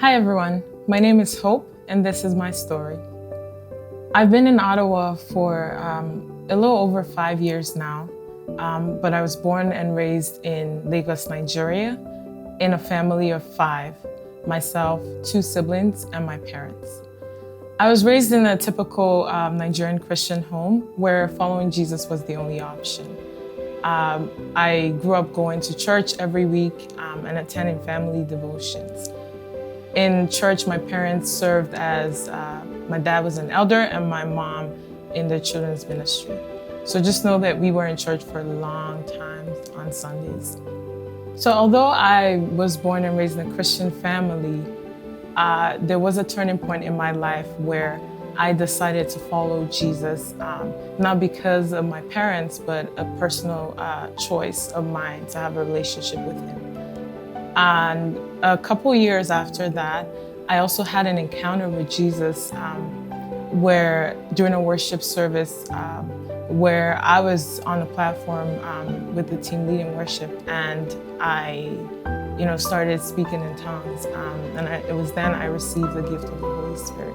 Hi everyone, my name is Hope and this is my story. I've been in Ottawa for a little over 5 years now, but I was born and raised in Lagos, Nigeria, in a family of 5, myself, 2 siblings, and my parents. I was raised in a typical Nigerian Christian home where following Jesus was the only option. I grew up going to church every week and attending family devotions. In church, my parents served as, my dad was an elder and my mom in the children's ministry. So just know that we were in church for a long time on Sundays. So although I was born and raised in a Christian family, there was a turning point in my life where I decided to follow Jesus, not because of my parents, but a personal choice of mine to have a relationship with him. And a couple years after that, I also had an encounter with Jesus where during a worship service where I was on the platform with the team leading worship, and I started speaking in tongues. It was then I received the gift of the Holy Spirit.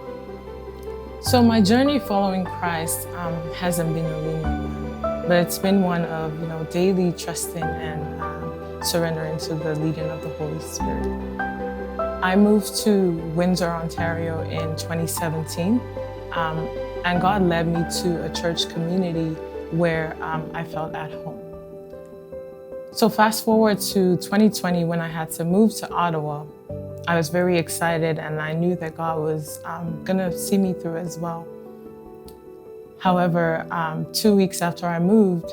So my journey following Christ hasn't been a linear one, but it's been one of daily trusting and surrendering to the leading of the Holy Spirit. I moved to Windsor, Ontario in 2017, and God led me to a church community where I felt at home. So fast forward to 2020 when I had to move to Ottawa. I was very excited and I knew that God was gonna see me through as well. However, 2 weeks after I moved,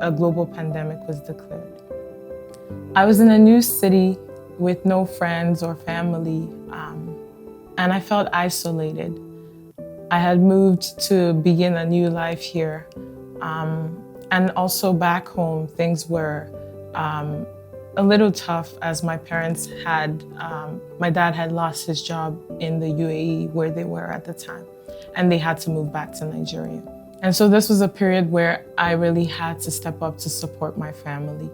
a global pandemic was declared. I was in a new city with no friends or family, and I felt isolated. I had moved to begin a new life here, and also back home, things were a little tough as my parents had, my dad had lost his job in the UAE where they were at the time, and they had to move back to Nigeria. And so this was a period where I really had to step up to support my family.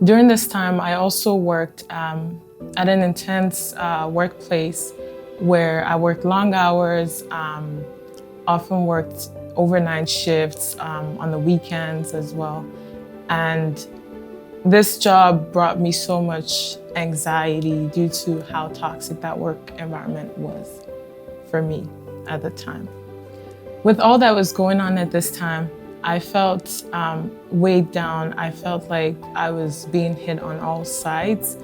During this time, I also worked at an intense workplace where I worked long hours, often worked overnight shifts on the weekends as well. And this job brought me so much anxiety due to how toxic that work environment was for me at the time. With all that was going on at this time, I felt weighed down. I felt like I was being hit on all sides.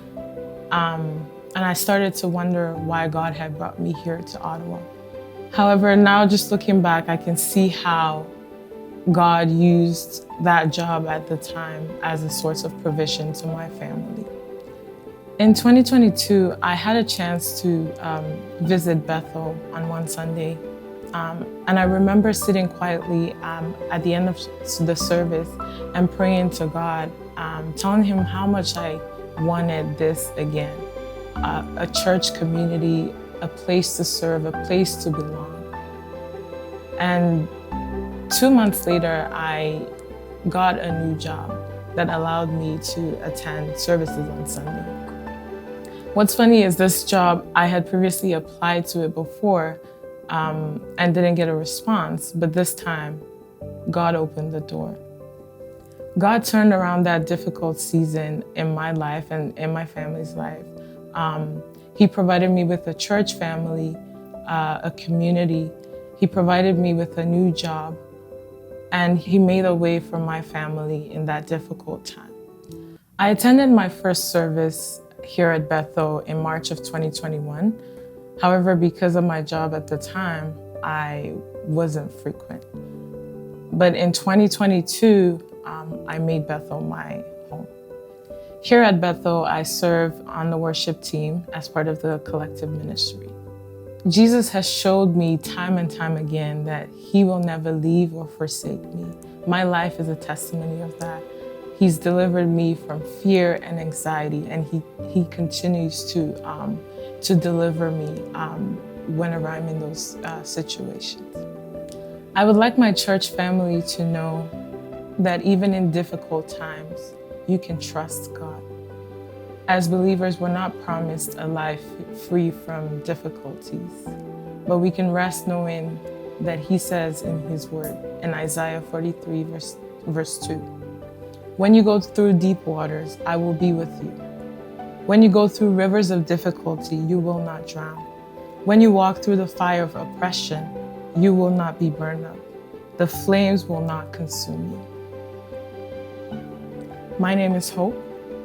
And I started to wonder why God had brought me here to Ottawa. However, now just looking back, I can see how God used that job at the time as a source of provision to my family. In 2022, I had a chance to visit Bethel on one Sunday. And I remember sitting quietly at the end of the service and praying to God, telling him how much I wanted this again. A church community, a place to serve, a place to belong. And 2 months later, I got a new job that allowed me to attend services on Sunday. What's funny is this job, I had previously applied to it before and didn't get a response, but this time, God opened the door. God turned around that difficult season in my life and in my family's life. He provided me with a church family, a community. He provided me with a new job, and he made a way for my family in that difficult time. I attended my first service here at Bethel in March of 2021. However, because of my job at the time, I wasn't frequent. But in 2022, I made Bethel my home. Here at Bethel, I serve on the worship team as part of the collective ministry. Jesus has showed me time and time again that he will never leave or forsake me. My life is a testimony of that. He's delivered me from fear and anxiety, and he continues to deliver me whenever I'm in those situations. I would like my church family to know that even in difficult times, you can trust God. As believers, we're not promised a life free from difficulties, but we can rest knowing that He says in His word, in Isaiah 43, verse 2, "When you go through deep waters, I will be with you. When you go through rivers of difficulty, you will not drown. When you walk through the fire of oppression, you will not be burned up. The flames will not consume you." My name is Hope,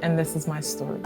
and this is my story.